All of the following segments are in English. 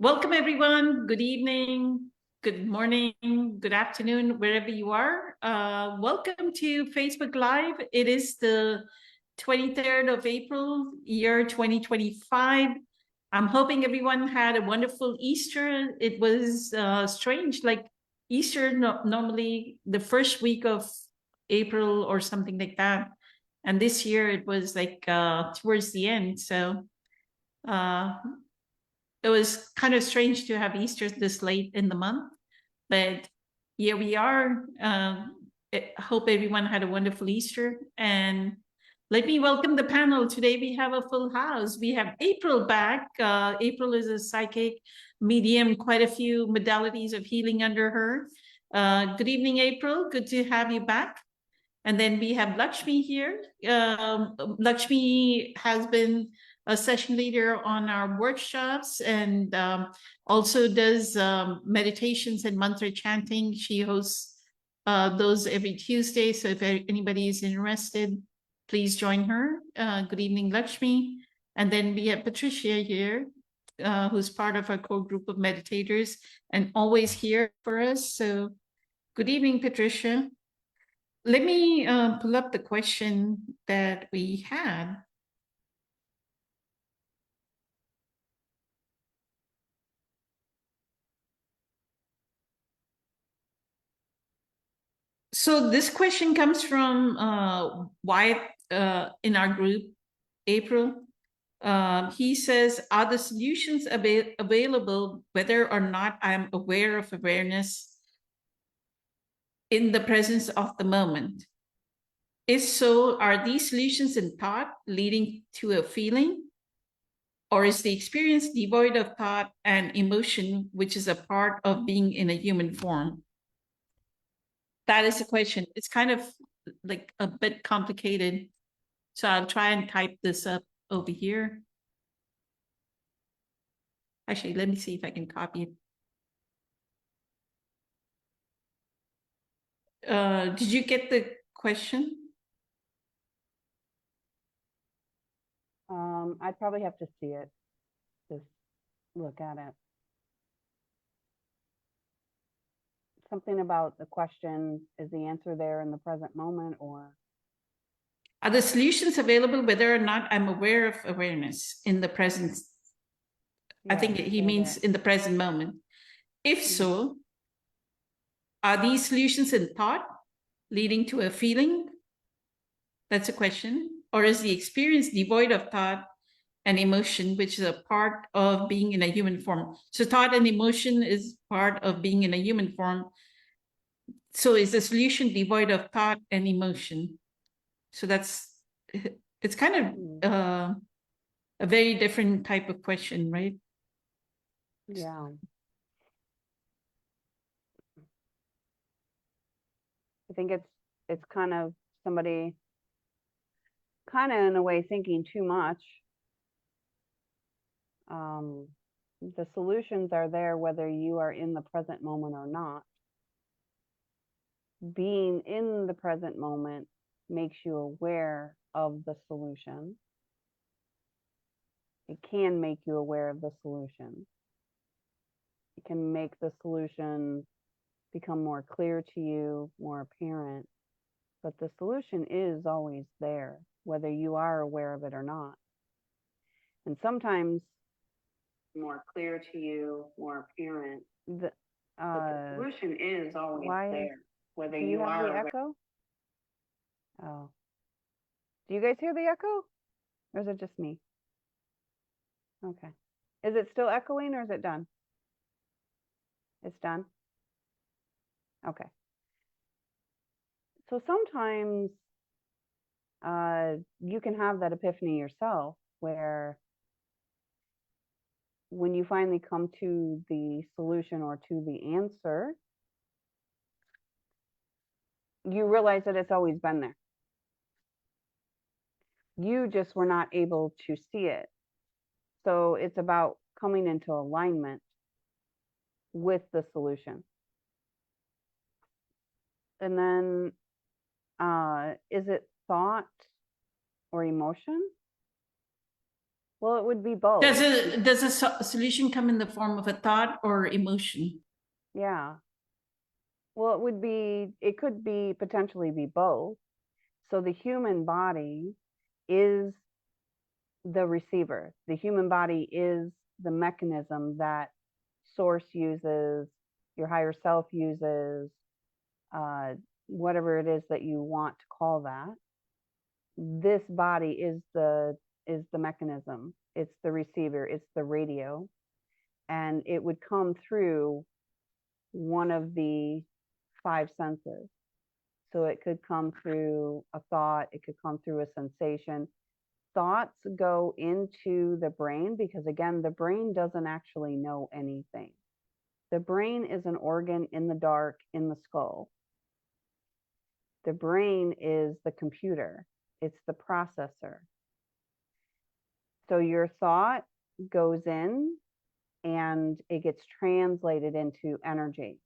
Welcome, everyone. Good evening, good morning, good afternoon, wherever you are. Welcome to Facebook Live. It is the 23rd of April, year 2025. I'm hoping everyone had a wonderful Easter. It was strange, like Easter, normally the first week of April or something like that. And this year it was like towards the end. So uh, it was kind of strange to have Easter this late in the month, but here we are. I hope everyone had a wonderful Easter. And let me welcome the panel. Today we have a full house. We have April back. April is a psychic medium, quite a few modalities of healing under her. Good evening, April. Good to have you back. And then we have Lakshmi here. Lakshmi has been a session leader on our workshops and also does meditations and mantra chanting. She hosts those every Tuesday. So if anybody is interested, please join her. Good evening, Lakshmi. And then we have Patricia here, who's part of our core group of meditators and always here for us. So good evening, Patricia. Let me pull up the question that we had. So this question comes from Wyatt in our group, April. He says, are the solutions available whether or not I'm aware of awareness in the presence of the moment? If so, are these solutions in thought leading to a feeling? Or is the experience devoid of thought and emotion, which is a part of being in a human form? That is the question. It's kind of like a bit complicated. So I'll try and type this up over here. Actually, let me see if I can copy it. Did you get the question? I'd probably have to see it, just look at it. Something about the question, is the answer there in the present moment, or? Are the solutions available whether or not I'm aware of awareness in the present? I think he means in the present moment. If so, are these solutions in thought leading to a feeling? That's a question. Or is the experience devoid of thought and emotion, which is a part of being in a human form? So thought and emotion is part of being in a human form. So is the solution devoid of thought and emotion? So it's kind of a very different type of question, right? Yeah. I think it's kind of somebody kind of in a way thinking too much. The solutions are there whether you are in the present moment or not. Being in the present moment makes you aware of the solution. It can make you aware of the solution. It can make the solution become more clear to you, more apparent. But the solution is always there, whether you are aware of it or not. And sometimes more clear to you, more apparent. The solution is always there, whether you are the echo. Oh, do you guys hear the echo, or is it just me? Okay, is it still echoing, or is it done? It's done. Okay. So sometimes you can have that epiphany yourself, where when you finally come to the solution or to the answer, you realize that it's always been there. You just were not able to see it. So it's about coming into alignment with the solution. And then, is it thought or emotion? Well, it would be both. Does a solution come in the form of a thought or emotion? Yeah. Well, it could be potentially be both. So the human body is the receiver. The human body is the mechanism that source uses, your higher self uses, whatever it is that you want to call that. This body is the mechanism. It's the receiver. It's the radio, and it would come through one of the five senses. So it could come through a thought. It could come through a sensation. Thoughts go into the brain because, again, the brain doesn't actually know anything. The brain is an organ in the dark in the skull. The brain is the computer. It's the processor. So your thought goes in and it gets translated into energy.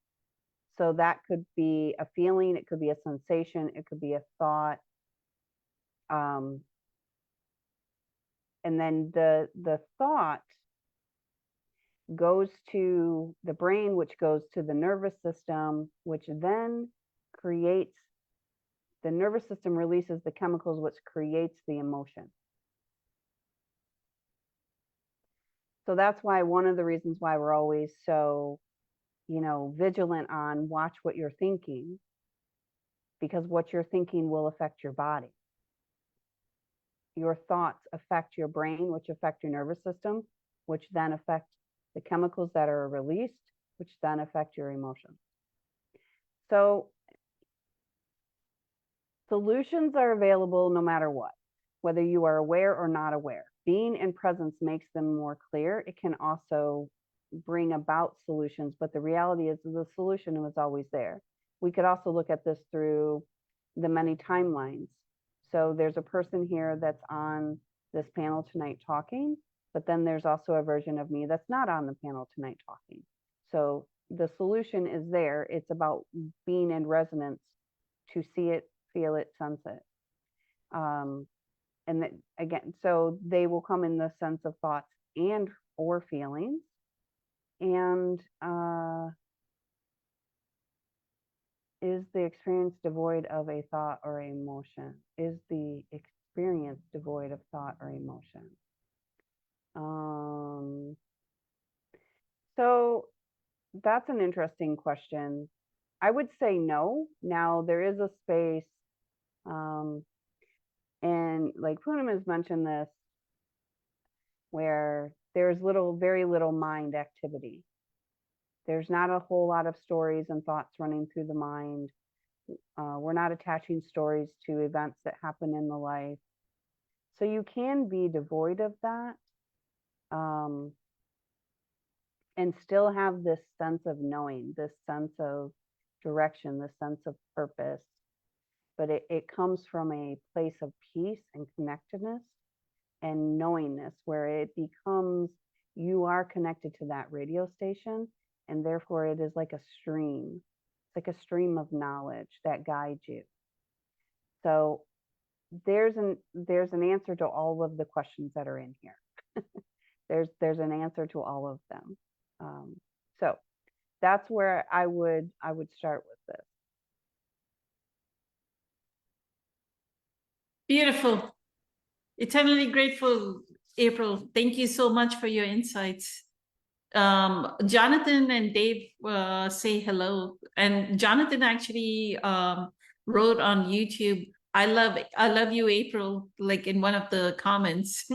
So that could be a feeling, it could be a sensation, it could be a thought. And then the thought goes to the brain, which goes to the nervous system, which then creates, the nervous system releases the chemicals, which creates the emotion. So that's why one of the reasons why we're always so, vigilant on watch what you're thinking, because what you're thinking will affect your body. Your thoughts affect your brain, which affect your nervous system, which then affect the chemicals that are released, which then affect your emotions. So solutions are available no matter what, whether you are aware or not aware. Being in presence makes them more clear. It can also bring about solutions, but the reality is the solution was always there. We could also look at this through the many timelines. So there's a person here that's on this panel tonight talking, but then there's also a version of me that's not on the panel tonight talking. So the solution is there. It's about being in resonance to see it, feel it, sense it. And that, again, so they will come in the sense of thoughts and or feelings. And is the experience devoid of a thought or emotion? Is the experience devoid of thought or emotion? So that's an interesting question. I would say no. Now there is a space, and like Poonam has mentioned this, where there's very little mind activity. There's not a whole lot of stories and thoughts running through the mind. We're not attaching stories to events that happen in the life. So you can be devoid of that, and still have this sense of knowing, this sense of direction, this sense of purpose. But it comes from a place of peace and connectedness and knowingness, where it becomes, you are connected to that radio station, and therefore it is like a stream. It's like a stream of knowledge that guides you. So there's an answer to all of the questions that are in here. there's an answer to all of them. So that's where I would start with this. Beautiful. Eternally grateful, April. Thank you so much for your insights. Jonathan and Dave say hello. And Jonathan actually wrote on YouTube, I love you, April, like in one of the comments.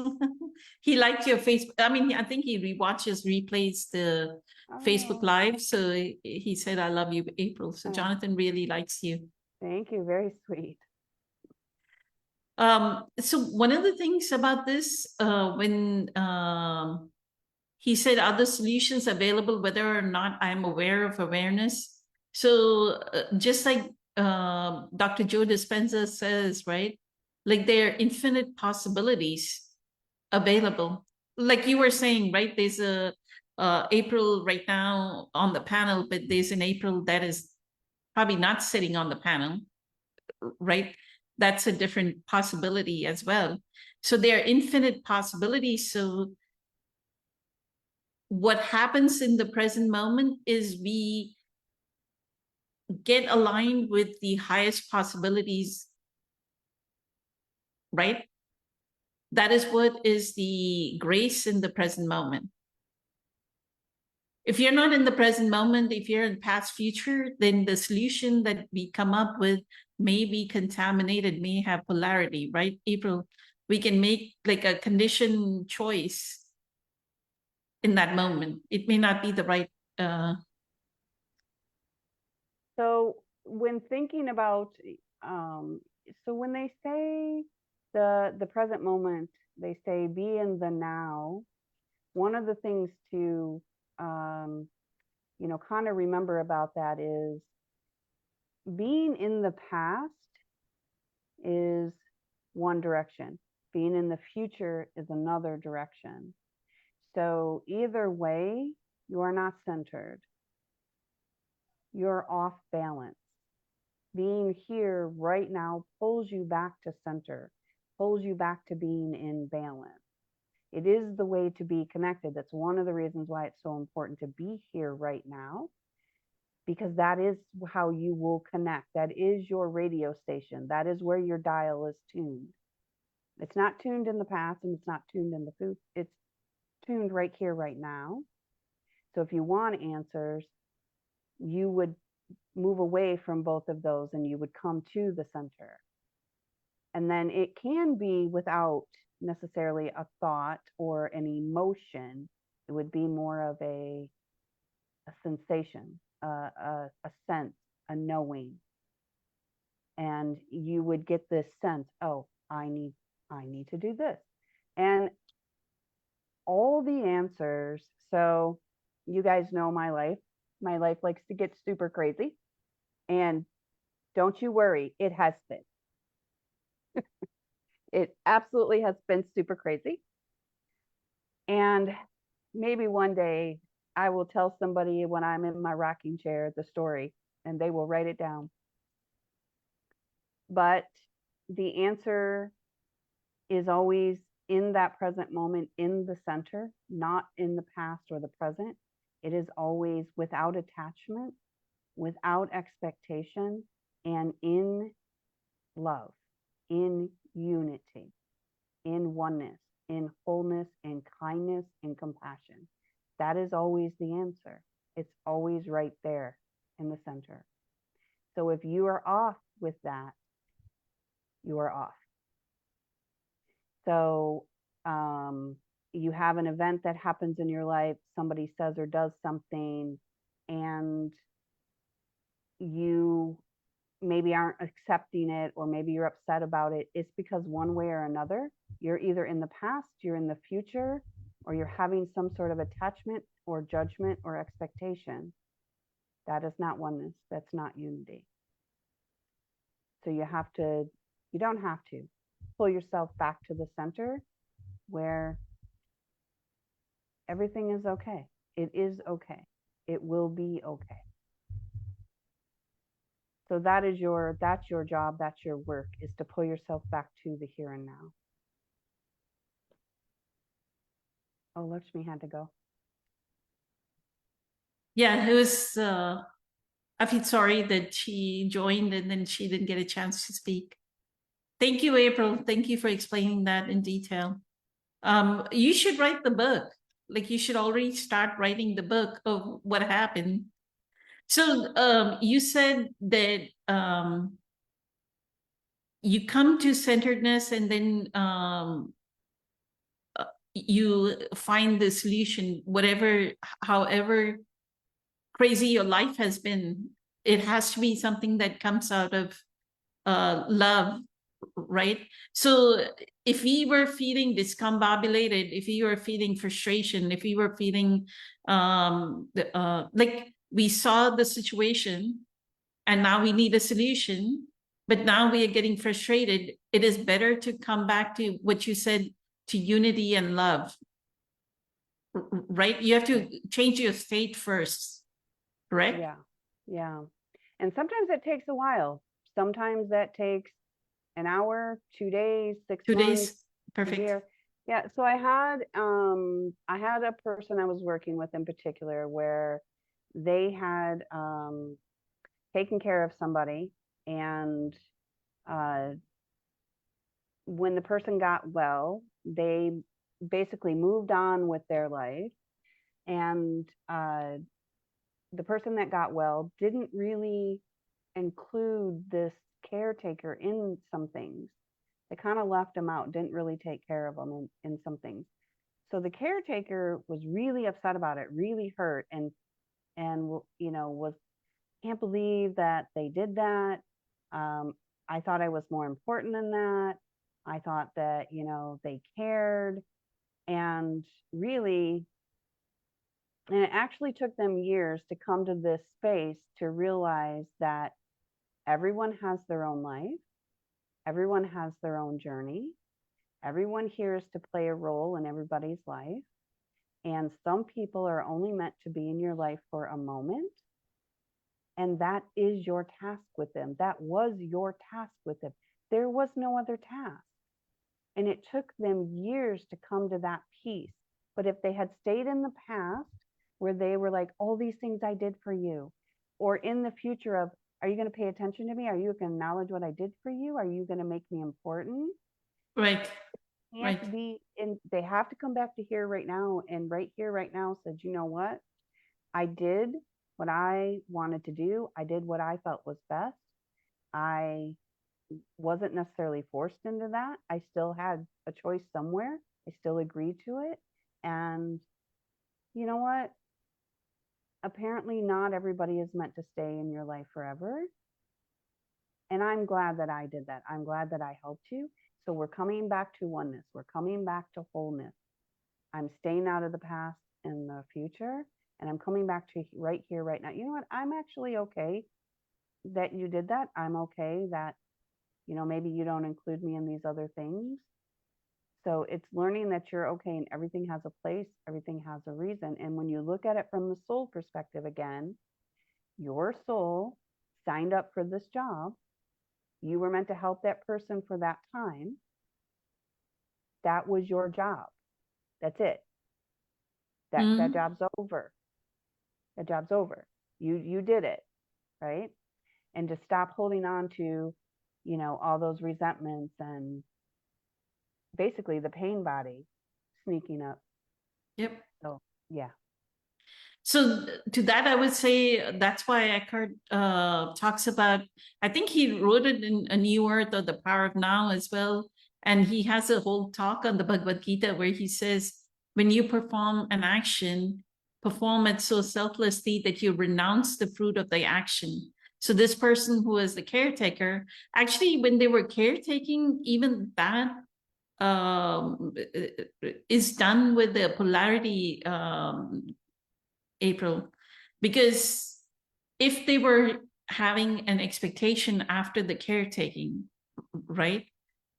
He liked your Facebook. I mean, I think he replays the Facebook Live. So he said, I love you, April. So Jonathan really likes you. Thank you. Very sweet. So one of the things about this, when he said other solutions available, whether or not I'm aware of awareness. So just like Dr. Joe Dispenza says, right? Like there are infinite possibilities available. Like you were saying, right? There's a April right now on the panel, but there's an April that is probably not sitting on the panel, right? that's a different possibility as well. So there are infinite possibilities. So what happens in the present moment is we get aligned with the highest possibilities, right? That is what is the grace in the present moment. If you're not in the present moment, if you're in past future, then the solution that we come up with may be contaminated, may have polarity, right? April, we can make like a conditioned choice in that moment. It may not be the right. So when thinking about, so when they say the present moment, they say be in the now. One of the things to, kind of remember about that is being in the past is one direction. Being in the future is another direction. So either way, you are not centered. You're off balance. Being here right now pulls you back to center, pulls you back to being in balance. It is the way to be connected. That's one of the reasons why it's so important to be here right now, because that is how you will connect. That is your radio station. That is where your dial is tuned. It's not tuned in the past and it's not tuned in the future. It's tuned right here, right now. So if you want answers, you would move away from both of those and you would come to the center. And then it can be without necessarily a thought or an emotion. It would be more of a sensation, a sense, a knowing. And you would get this sense, oh, I need to do this. And all the answers. So you guys know my life. My life likes to get super crazy. And don't you worry, it has been. It absolutely has been super crazy. And maybe one day I will tell somebody when I'm in my rocking chair the story and they will write it down. But the answer is always in that present moment, in the center, not in the past or the present. It is always without attachment, without expectation, and in love, in unity, in oneness, in wholeness, in kindness, in compassion. That is always the answer. It's always right there in the center. So if you are off with that, you are off. So you have an event that happens in your life, somebody says or does something, and you maybe aren't accepting it, or maybe you're upset about it. It's because one way or another, you're either in the past, you're in the future, or you're having some sort of attachment or judgment or expectation. That is not oneness. That's not unity. So you don't have to pull yourself back to the center where everything is okay. It is okay. It will be okay. So that's your job, that's your work, is to pull yourself back to the here and now. Oh, Lakshmi had to go. Yeah, it was, I feel sorry that she joined and then she didn't get a chance to speak. Thank you, April. Thank you for explaining that in detail. You should write the book. Like you should already start writing the book of what happened. So you said that you come to centeredness and then you find the solution, however crazy your life has been. It has to be something that comes out of love, right? So if we were feeling discombobulated, if we were feeling frustration, if we were feeling like we saw the situation and now we need a solution, but now we are getting frustrated, it is better to come back to what you said, to unity and love, right? You have to change your state first, correct? Yeah. And sometimes it takes a while. Sometimes that takes an hour, 2 days, 6 2 months, days, a perfect. year? Yeah, so I had a person I was working with in particular where they had taken care of somebody, and when the person got well, they basically moved on with their life, and the person that got well didn't really include this caretaker in some things. They kind of left him out, didn't really take care of him in some things. So the caretaker was really upset about it, really hurt, and was, can't believe that they did that. I thought I was more important than that. I thought that, they cared. And really, and it actually took them years to come to this space to realize that everyone has their own life. Everyone has their own journey. Everyone here is to play a role in everybody's life. And some people are only meant to be in your life for a moment. And that is your task with them. That was your task with them. There was no other task. And it took them years to come to that peace. But if they had stayed in the past where they were like, all these things I did for you, or in the future of, are you going to pay attention to me? Are you going to acknowledge what I did for you? Are you going to make me important? Right. Can't be in, they have to come back to here right now, and right here right now said, you know what? I did what I wanted to do. I did what I felt was best. I wasn't necessarily forced into that. I still had a choice somewhere. I still agreed to it. And you know what? Apparently not everybody is meant to stay in your life forever. And I'm glad that I did that. I'm glad that I helped you. So we're coming back to oneness. We're coming back to wholeness. I'm staying out of the past and the future, and I'm coming back to right here, right now. You know what? I'm actually okay that you did that. I'm okay that, maybe you don't include me in these other things. So it's learning that you're okay and everything has a place, everything has a reason. And when you look at it from the soul perspective again, your soul signed up for this job. You were meant to help that person for that time. That was your job. That's it. That job's over. That job's over. You did it, right? And to stop holding on to, all those resentments and basically the pain body sneaking up. Yep. So yeah. So to that, I would say that's why Eckhart talks about, I think he wrote it in A New Earth or The Power of Now as well. And he has a whole talk on the Bhagavad Gita where he says, when you perform an action, perform it so selflessly that you renounce the fruit of the action. So this person who is the caretaker, actually, when they were caretaking, even that is done with the polarity, April, because if they were having an expectation after the caretaking, right,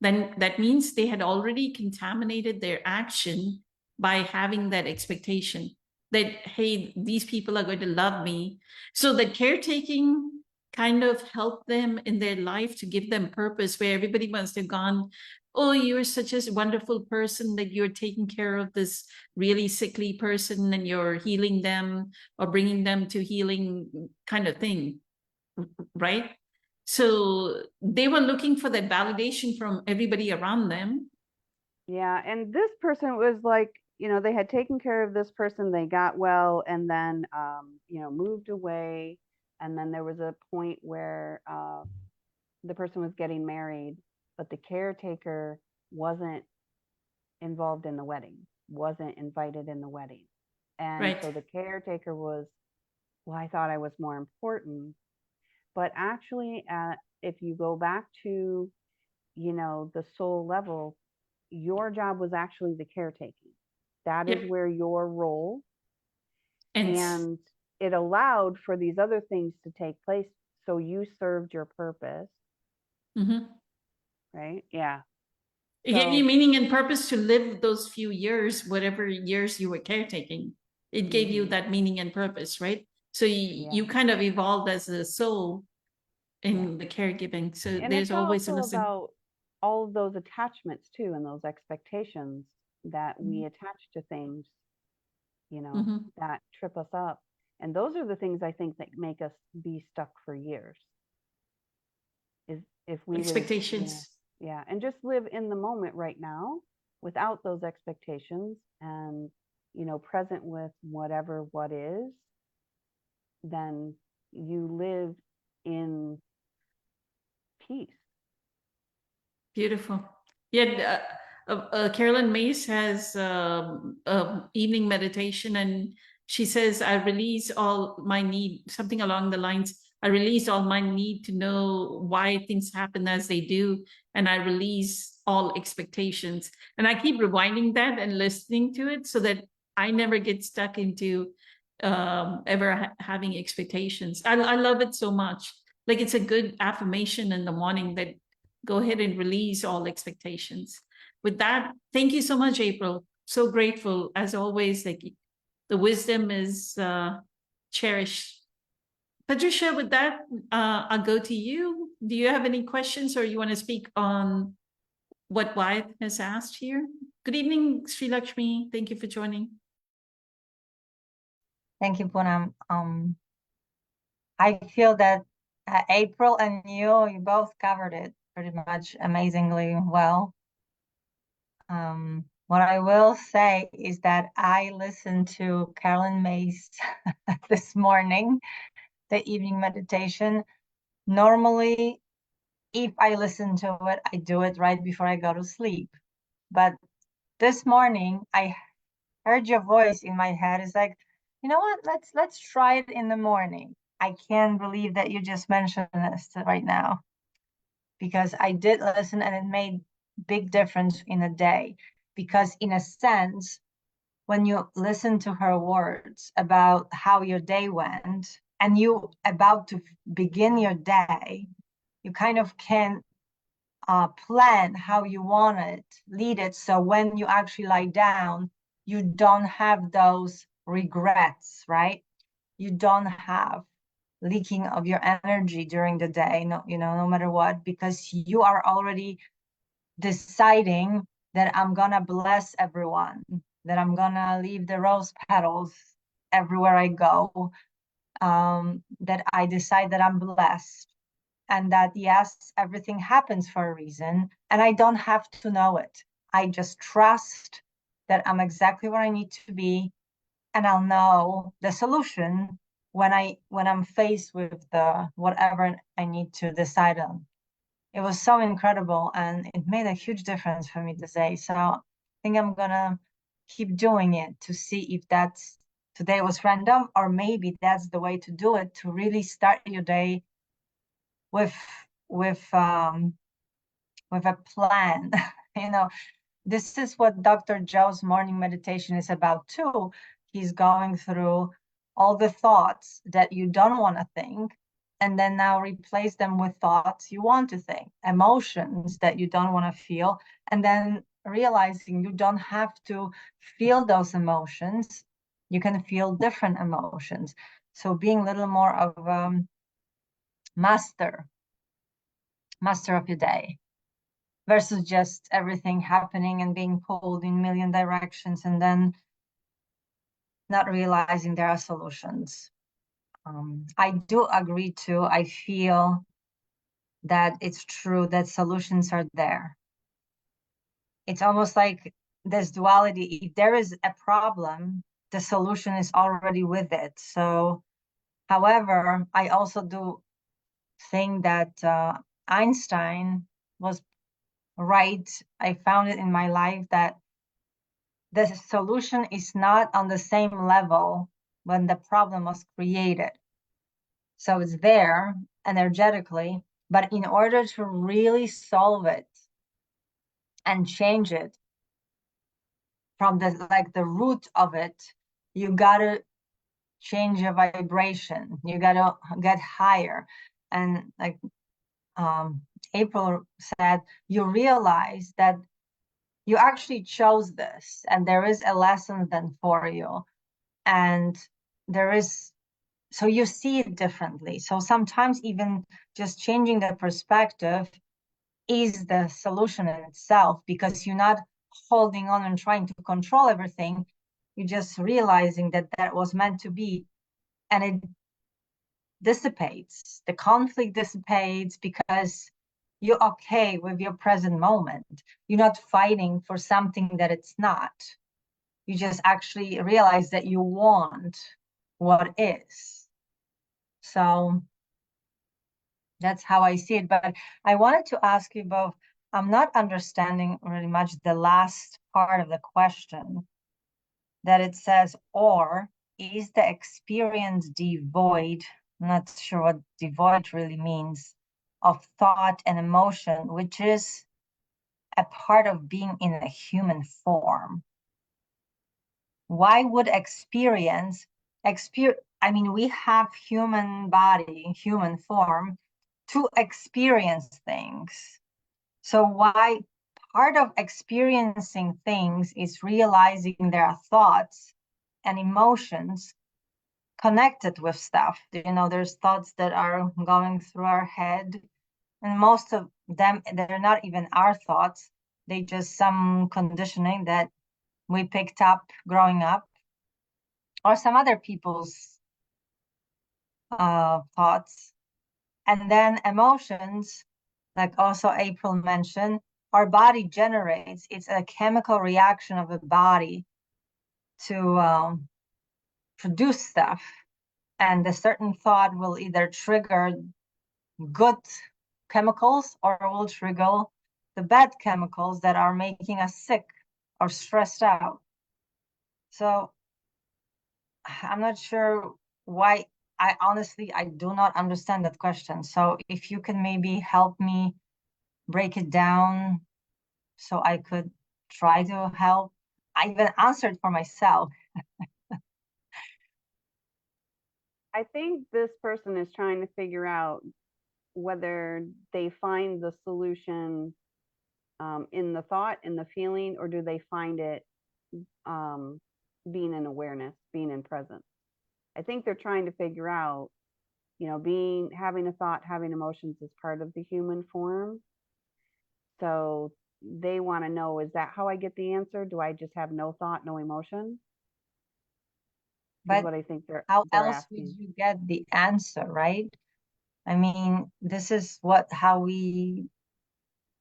then that means they had already contaminated their action by having that expectation that, hey, these people are going to love me. So the caretaking kind of helped them in their life to give them purpose, where everybody must have gone, oh, you're such a wonderful person that you're taking care of this really sickly person and you're healing them or bringing them to healing kind of thing, right? So they were looking for that validation from everybody around them. Yeah, and this person was like, they had taken care of this person, they got well, and then, moved away. And then there was a point where the person was getting married, but the caretaker wasn't involved in the wedding, wasn't invited in the wedding. And Right. so the caretaker was, well, I thought I was more important. But actually, if you go back to, the soul level, your job was actually the caretaking. That is where your role, and it allowed for these other things to take place. So you served your purpose. Right? Yeah. It gave you meaning and purpose to live those few years, whatever years you were caretaking. It gave you that meaning and purpose, right? So you kind of evolved as a soul in the caregiving. So And there's it's always a also lesson. about, all of those attachments too, and those expectations that we attach to things, you know, that trip us up. And those are the things I think that make us be stuck for years. Is if we would, Expectations. yeah, and just live in the moment right now without those expectations, and present with what is, then you live in peace. Beautiful. Yeah, Carolyn Mace has evening meditation, and she says, I release all my need, something along the lines, I release all my need to know why things happen as they do, and I release all expectations. And I keep rewinding that and listening to it so that I never get stuck into ever having expectations. I love it so much. Like, it's a good affirmation in the morning that go ahead and release all expectations. With that, thank you so much, April. So grateful as always. Like, the wisdom is cherished. Patricia, with that, I'll go to you. Do you have any questions, or you want to speak on what Wyatt has asked here? Good evening, Sri Lakshmi. Thank you for joining. Thank you, Poonam. I feel that April and you both covered it pretty much amazingly well. What I will say is that I listened to Carolyn Mace this morning, the evening meditation. Normally, if I listen to it, I do it right before I go to sleep. But this morning, I heard your voice in my head. It's like, you know what? Let's try it in the morning. I can't believe that you just mentioned this right now, because I did listen and it made big difference in a day. Because in a sense, when you listen to her words about how your day went and you about to begin your day, you kind of can plan how you want it, lead it. So when you actually lie down, you don't have those regrets, right? You don't have leaking of your energy during the day, no matter what, because you are already deciding that I'm gonna bless everyone, that I'm gonna leave the rose petals everywhere I go, that I decide that I'm blessed, and that yes, everything happens for a reason, and I don't have to know it. I just trust that I'm exactly where I need to be, and I'll know the solution when I'm faced with the whatever I need to decide on. It was so incredible, and it made a huge difference for me today. So I think I'm gonna keep doing it to see if that's today was random, or maybe that's the way to do it, to really start your day with a plan. This is what Dr. Joe's morning meditation is about too. He's going through all the thoughts that you don't want to think, and then now replace them with thoughts you want to think, emotions that you don't want to feel, and then realizing you don't have to feel those emotions. You can feel different emotions. So being a little more of master of your day, versus just everything happening and being pulled in a million directions and then not realizing there are solutions. I do agree too. I feel that it's true that solutions are there. It's almost like this duality. If there is a problem, the solution is already with it. So, however, I also do think that Einstein was right. I found it in my life that the solution is not on the same level when the problem was created. So it's there energetically, but in order to really solve it and change it from the root of it, you gotta change your vibration. You gotta get higher. And like April said, you realize that you actually chose this, and there is a lesson then for you, and so you see it differently. So sometimes even just changing the perspective is the solution in itself, because you're not holding on and trying to control everything. You're just realizing that that was meant to be, and it dissipates. The conflict dissipates because you're okay with your present moment. You're not fighting for something that it's not. You just actually realize that you want what is. So that's how I see it. But I wanted to ask you both, I'm not understanding really much the last part of the question, that it says, or is the experience devoid, I'm not sure what devoid really means, of thought and emotion, which is a part of being in a human form. Why would experience, I mean, we have human body, human form to experience things. So why part of experiencing things is realizing there are thoughts and emotions connected with stuff. You know, there's thoughts that are going through our head, and most of them, they're not even our thoughts. They just some conditioning that we picked up growing up, or some other people's thoughts. And then emotions, like also April mentioned, our body generates. It's a chemical reaction of the body to produce stuff. And a certain thought will either trigger good chemicals or will trigger the bad chemicals that are making us sick or stressed out. So I'm not sure why. I honestly do not understand that question. So if you can maybe help me break it down so I could try to help. I even answered for myself. I think this person is trying to figure out whether they find the solution in the thought, in the feeling, or do they find it being in awareness, being in presence. I think they're trying to figure out, you know, having a thought, having emotions is part of the human form. So they want to know, is that how I get the answer? Do I just have no thought, no emotion? Is But what I think how they're else would asking. you get the answer, right? I mean, this is how we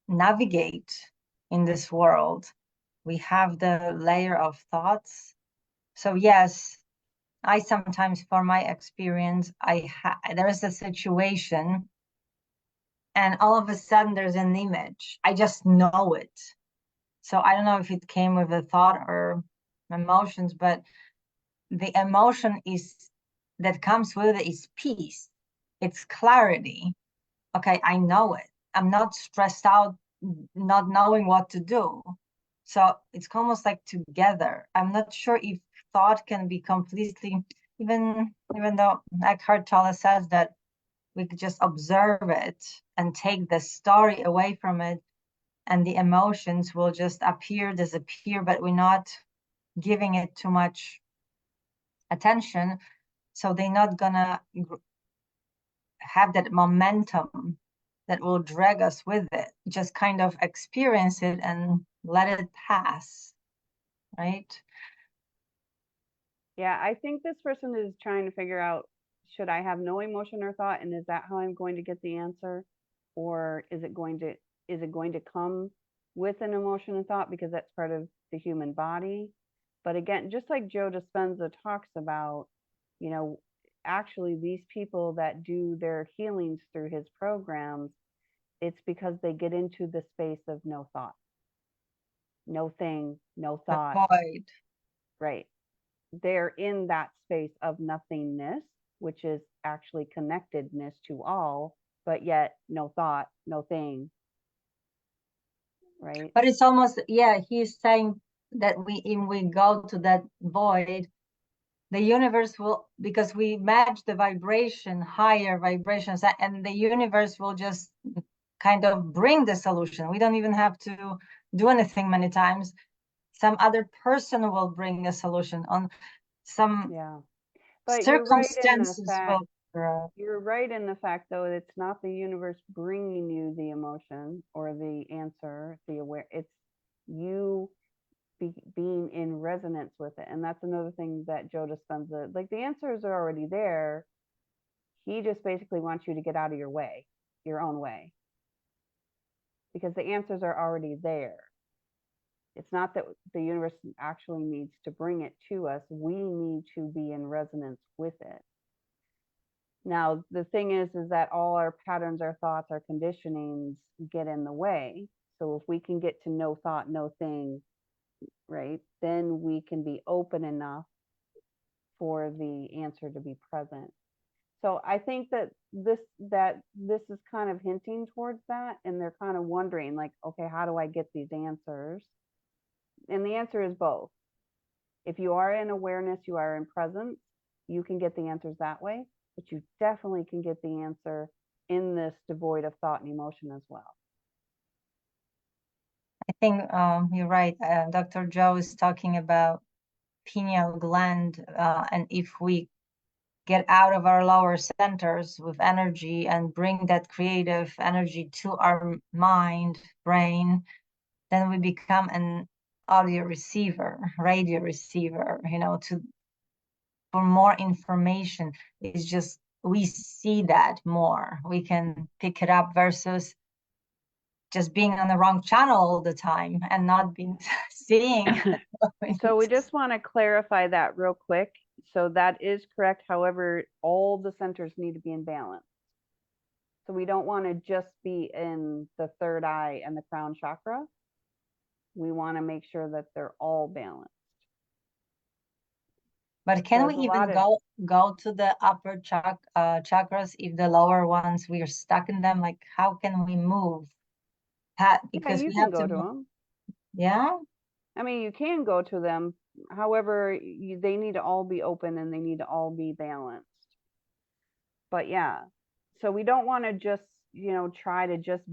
navigate in this world. We have the layer of thoughts. So yes, I sometimes, for my experience, there is a situation and all of a sudden there's an image. I just know it. So I don't know if it came with a thought or emotions, but the emotion that comes with it is peace. It's clarity. Okay, I know it. I'm not stressed out, not knowing what to do. So it's almost like together. I'm not sure if thought can be completely, even though Eckhart Tolle says that we could just observe it and take the story away from it, and the emotions will just appear, disappear, but we're not giving it too much attention. So they're not gonna have that momentum that will drag us with it. Just kind of experience it and let it pass, right? Yeah, I think this person is trying to figure out, should I have no emotion or thought, and is that how I'm going to get the answer? Or is it going to come with an emotion and thought, because that's part of the human body? But again, just like Joe Dispenza talks about, you know, actually these people that do their healings through his programs, it's because they get into the space of no thought, no thing, no The thought, void. right? They're in that space of nothingness, which is actually connectedness to all, but yet no thought, no thing, right? But it's almost, yeah, he's saying that we go to that void, the universe will, because we match the vibration, higher vibrations, and the universe will just kind of bring the solution. We don't even have to do anything many times. Some other person will bring a solution on some Yeah. But you're right in the circumstances fact, will. You're right in the fact, though, it's not the universe bringing you the emotion or the answer, the aware. It's you being in resonance with it, and that's another thing that Joe Dispenza, like, the answers are already there. He just basically wants you to get out of your way, your own way, because the answers are already there. It's not that the universe actually needs to bring it to us. We need to be in resonance with it. Now, the thing is that all our patterns, our thoughts, our conditionings get in the way. So if we can get to no thought, no thing, right, then we can be open enough for the answer to be present. So I think that this is kind of hinting towards that, and they're kind of wondering, like, okay, how do I get these answers? And the answer is both. If you are in awareness, you are in presence, you can get the answers that way, but you definitely can get the answer in this devoid of thought and emotion as well. I think you're right. Dr. Joe is talking about pineal gland, and if we get out of our lower centers with energy and bring that creative energy to our mind, brain, then we become an audio receiver, radio receiver, for more information. It's just, we see that more. We can pick it up versus just being on the wrong channel all the time and not being seeing. So we just want to clarify that real quick. So that is correct. However, all the centers need to be in balance. So we don't want to just be in the third eye and the crown chakra. We want to make sure that they're all balanced. But can we There's a even lot of- go to the upper chakras if the lower ones, we are stuck in them? Like, how can we move? Because yeah, you we can have go to to move. them. Yeah. I mean, you can go to them. However, they need to all be open and they need to all be balanced. But yeah, so we don't want to just, try to just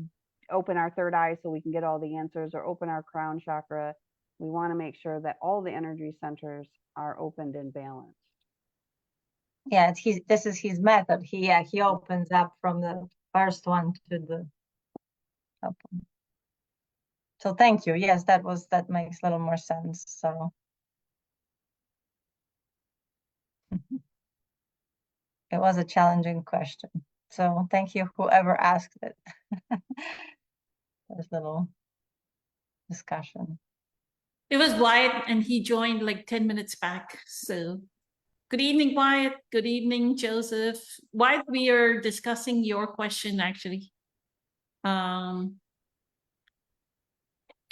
open our third eye so we can get all the answers, or open our crown chakra. We want to make sure that all the energy centers are opened and balanced. Yeah, this is his method. He opens up from the first one to the top one. So thank you. Yes, that makes a little more sense. So it was a challenging question. So thank you, whoever asked it. This little discussion. It was Wyatt, and he joined like 10 minutes back. So good evening, Wyatt. Good evening, Joseph. Wyatt, we are discussing your question, actually.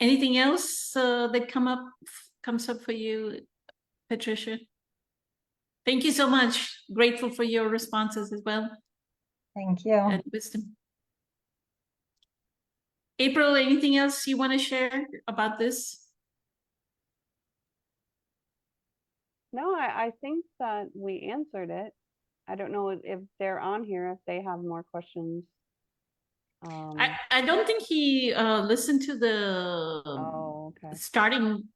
Anything else that comes up for you, Patricia? Thank you so much. Grateful for your responses as well. Thank you. And wisdom. April, anything else you want to share about this? No, I think that we answered it. I don't know if they're on here, if they have more questions. I don't think he listened to the Okay. starting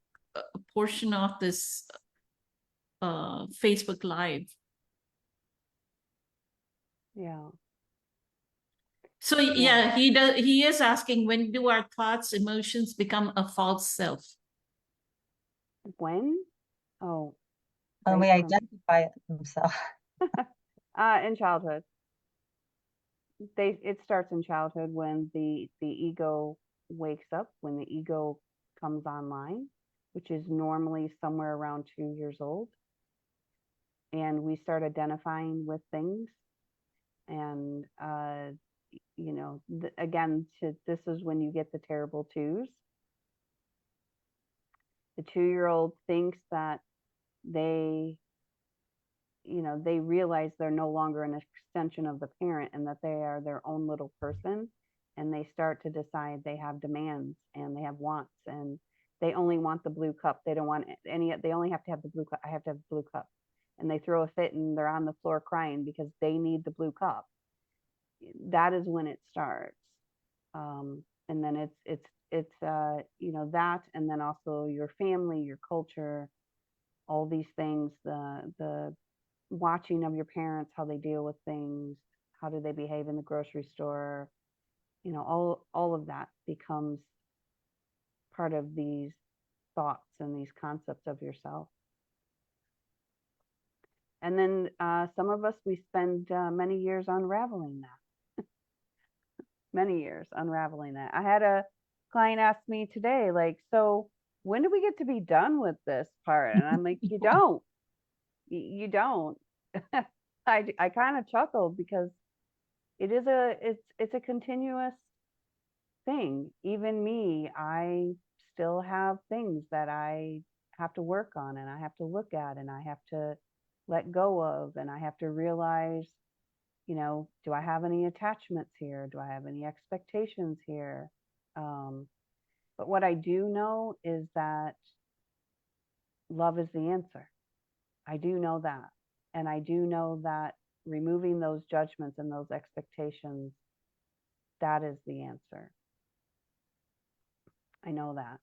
portion of this Facebook Live. Yeah. So yeah, he is asking, when do our thoughts, emotions become a false self? When? Oh. When we right identify themselves. In childhood. It starts in childhood when the ego wakes up, when the ego comes online, which is normally somewhere around 2 years old. And we start identifying with things. And, again, this is when you get the terrible twos. The 2-year-old thinks that they realize they're no longer an extension of the parent, and that they are their own little person. And they start to decide, they have demands and they have wants, and they only want the blue cup. They don't want they only have to have the blue cup. I have to have the blue cup. And they throw a fit and they're on the floor crying because they need the blue cup. That is when it starts. And then it's that, and then also your family, your culture, all these things, the watching of your parents, how they deal with things, how do they behave in the grocery store, you know, all of that becomes part of these thoughts and these concepts of yourself. And then some of us, we spend many years unraveling that. Many years unraveling that. I had a client ask me today, like, so when do we get to be done with this part? And I'm like, you don't. You don't. I kind of chuckled because it's a continuous thing. Even me, I still have things that I have to work on and I have to look at and I have to let go of, and I have to realize, you know, do I have any attachments here? Do I have any expectations here? But what I do know is that love is the answer. I do know that. And I do know that removing those judgments and those expectations, that is the answer. I know that.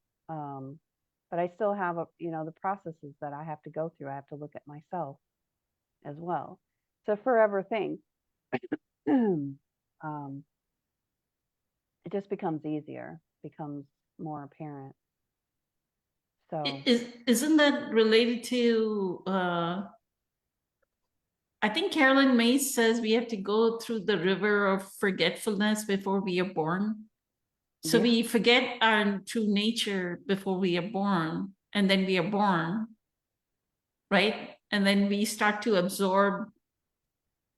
But I still have, you know, the processes that I have to go through. I have to look at myself as well. It's a forever thing. It just becomes easier, becomes more apparent. So Isn't that related to I think Carolyn Mays says we have to go through the river of forgetfulness before we are born. So yeah, we forget our true nature before we are born, and then we are born, right? And then we start to absorb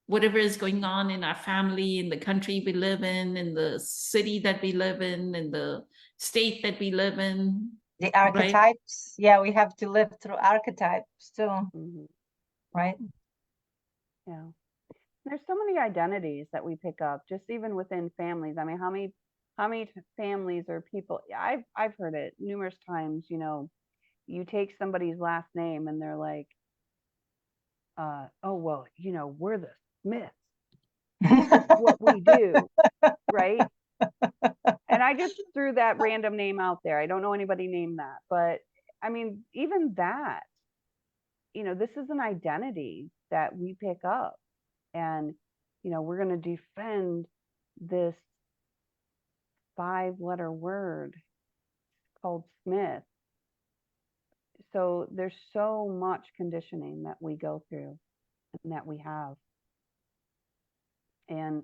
whatever is going on in our family, in the country we live in the city that we live in the state that we live in. The Right. archetypes, yeah, we have to live through archetypes too, right? Yeah. There's so many identities that we pick up, just even within families. I mean, how many families or people? I've heard it numerous times. You know, you take somebody's last name and they're like, oh well, you know, we're the Smiths. This is what we do, right? And I just threw that random name out there. I don't know anybody named that, but I mean, even that, you know, this is an identity that we pick up, and you know, we're going to defend this 5-letter word called Smith. So there's so much conditioning that we go through and that we have, and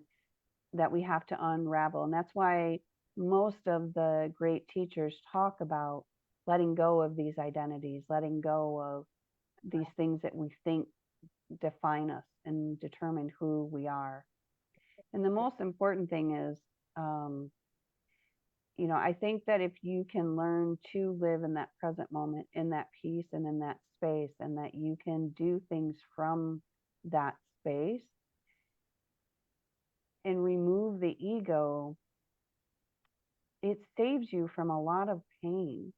that we have to unravel. And that's why most of the great teachers talk about letting go of these identities, letting go of these things that we think define us and determine who we are. And the most important thing is, you know, I think that if you can learn to live in that present moment, in that peace and in that space, and that you can do things from that space and remove the ego, it saves you from a lot of pain.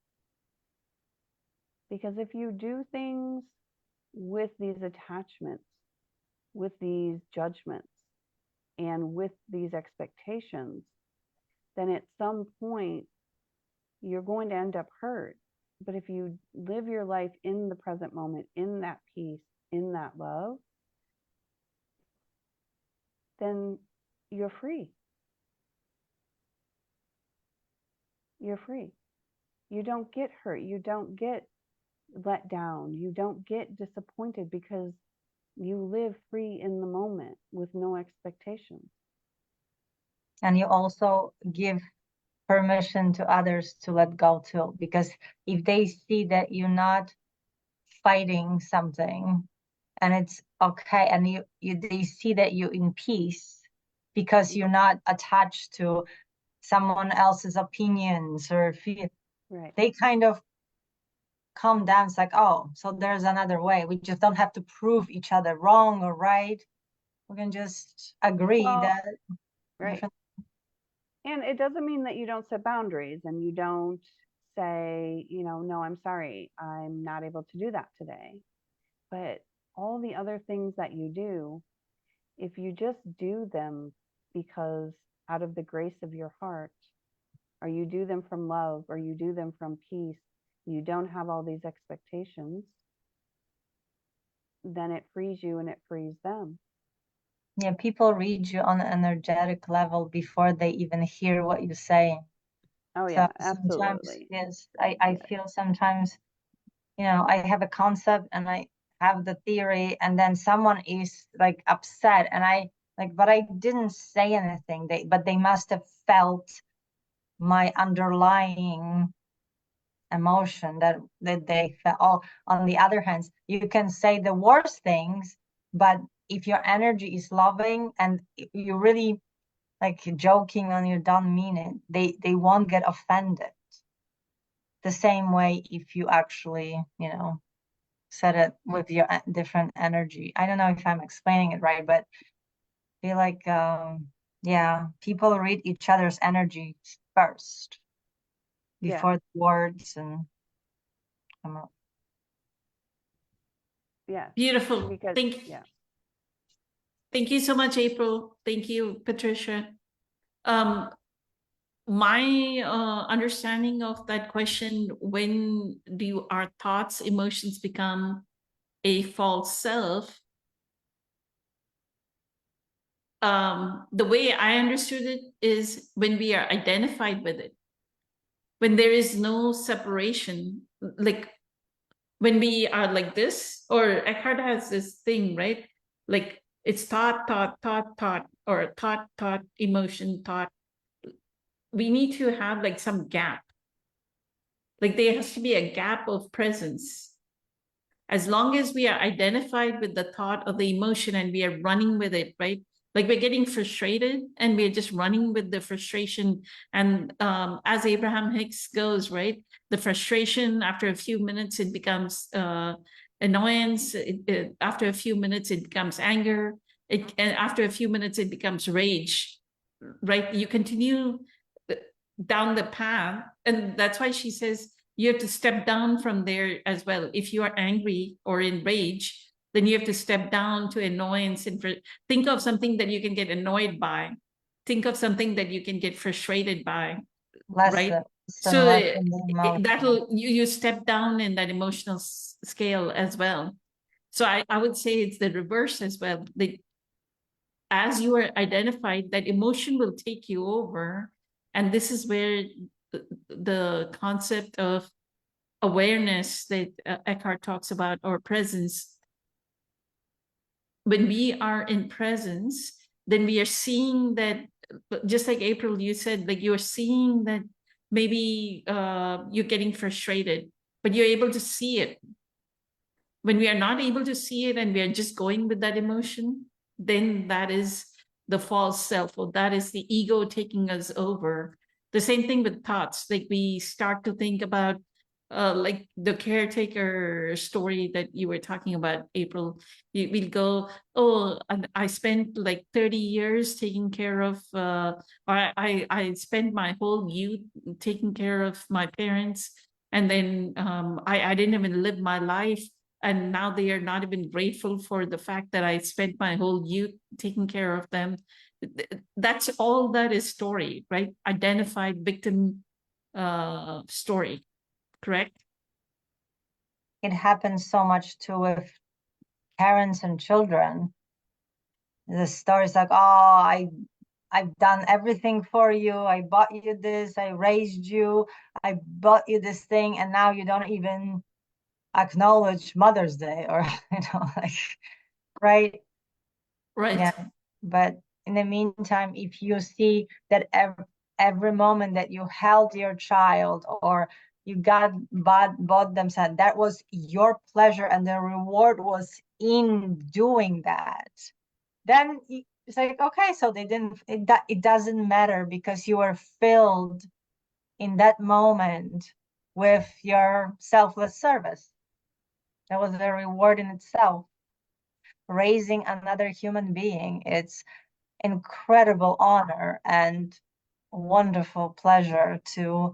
Because if you do things with these attachments, with these judgments, and with these expectations, then at some point you're going to end up hurt. But if you live your life in the present moment, in that peace, in that love, then you're free. You're free. You don't get hurt. You don't get let down. You don't get disappointed, because you live free in the moment with no expectations. And you also give permission to others to let go too, because if they see that you're not fighting something and it's okay, and they see that you're in peace because you're not attached to someone else's opinions or feel, Right. they kind of calm down. It's like, oh, so there's another way. We just don't have to prove each other wrong or right. We can just agree that right. different. And it doesn't mean that you don't set boundaries and you don't say, you know, no, I'm sorry, I'm not able to do that today. But all the other things that you do, if you just do them because out of the grace of your heart, or you do them from love, or you do them from peace, you don't have all these expectations, then it frees you and it frees them. Yeah, people read you on an energetic level before they even hear what you say. Oh So yeah, sometimes, absolutely. yes, I feel sometimes, I have a concept and I have the theory, and then someone is like upset, and but I didn't say anything. But they must have felt my underlying emotion that they felt. Oh, on the other hand, you can say the worst things, but if your energy is loving and you really like joking and you don't mean it, they won't get offended. The same way if you actually, said it with your different energy. I don't know if I'm explaining it right, but I feel like yeah, people read each other's energy first Yeah. before the words and come out. Yeah. Beautiful. Because yeah. Thank you so much, April. Thank you, Patricia. My understanding of that question, when do our thoughts, emotions become a false self? The way I understood it is when we are identified with it, when there is no separation, like when we are like this, or Eckhart has this thing, right? Like it's thought, thought, thought, thought, or thought, thought, emotion, thought. We need to have like some gap. Like there has to be a gap of presence. As long as we are identified with the thought of the emotion and we are running with it, right? Like we're getting frustrated and we're just running with the frustration. And as Abraham Hicks goes, right? The frustration, after a few minutes, it becomes annoyance. After a few minutes, it becomes anger. And after a few minutes, it becomes rage, right? You continue down the path. And that's why she says, you have to step down from there as well. If you are angry or in rage, then you have to step down to annoyance and think of something that you can get annoyed by. Think of something that you can get frustrated by, right? So that'll you step down in that emotional scale as well. So I would say it's the reverse as well. As you are identified, that emotion will take you over, and this is where the concept of awareness that Eckhart talks about, or presence. When we are in presence, then we are seeing that, just like April, you said, like you're seeing that maybe you're getting frustrated, but you're able to see it. When we are not able to see it and we are just going with that emotion, then that is the false self, or that is the ego taking us over. The same thing with thoughts. Like we start to think about like the caretaker story that you were talking about, April. We'll go, oh, I spent like 30 years taking care of, I spent my whole youth taking care of my parents. And then I didn't even live my life. And now they are not even grateful for the fact that I spent my whole youth taking care of them. That's all that is story, right? Identified victim story, correct? It happens so much too with parents and children. The stories like, oh, I've done everything for you. I bought you this. I raised you. I bought you this thing, and now you don't even acknowledge Mother's Day, or like, right? Right. Yeah. But in the meantime, if you see that every moment that you held your child, or you bought them something, that was your pleasure and the reward was in doing that, then it's like, okay, so they didn't, it doesn't matter, because you were filled in that moment with your selfless service. That was a reward in itself. Raising another human being, it's incredible honor and wonderful pleasure to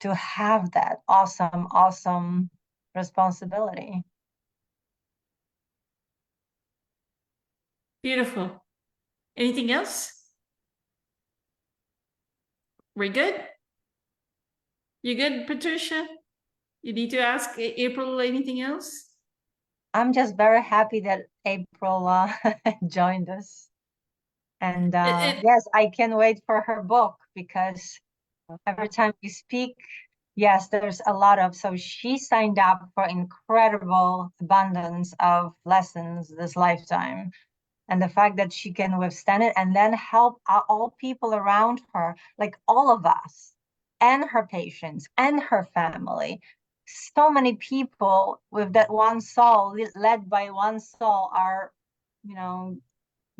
have that awesome responsibility. Beautiful. Anything else? We're good? You good, Patricia? You need to ask April anything else? I'm just very happy that April joined us. And yes, I can wait for her book, because every time we speak, yes, there's a lot of, so she signed up for incredible abundance of lessons this lifetime. And the fact that she can withstand it and then help all people around her, like all of us, and her patients and her family. So many people with that one soul, led by one soul, are,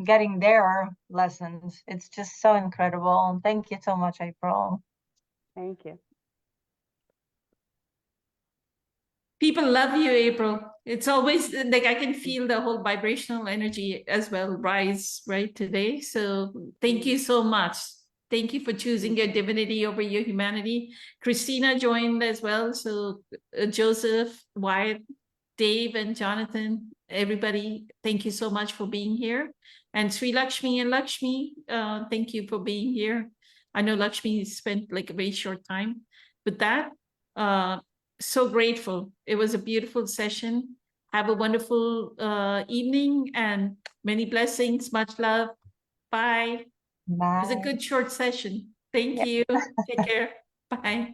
getting their lessons. It's just so incredible. Thank you so much, April. Thank you. People love you, April. It's always like I can feel the whole vibrational energy as well rise right today. So thank you so much. Thank you for choosing your divinity over your humanity. Christina joined as well. So Joseph, Wyatt, Dave, and Jonathan, everybody, thank you so much for being here. And Sri Lakshmi and Lakshmi, thank you for being here. I know Lakshmi spent like a very short time. With that, so grateful. It was a beautiful session. Have a wonderful evening and many blessings. Much love. Bye. It was a Bye. good short session. Thank Yeah. you. Take care. Bye.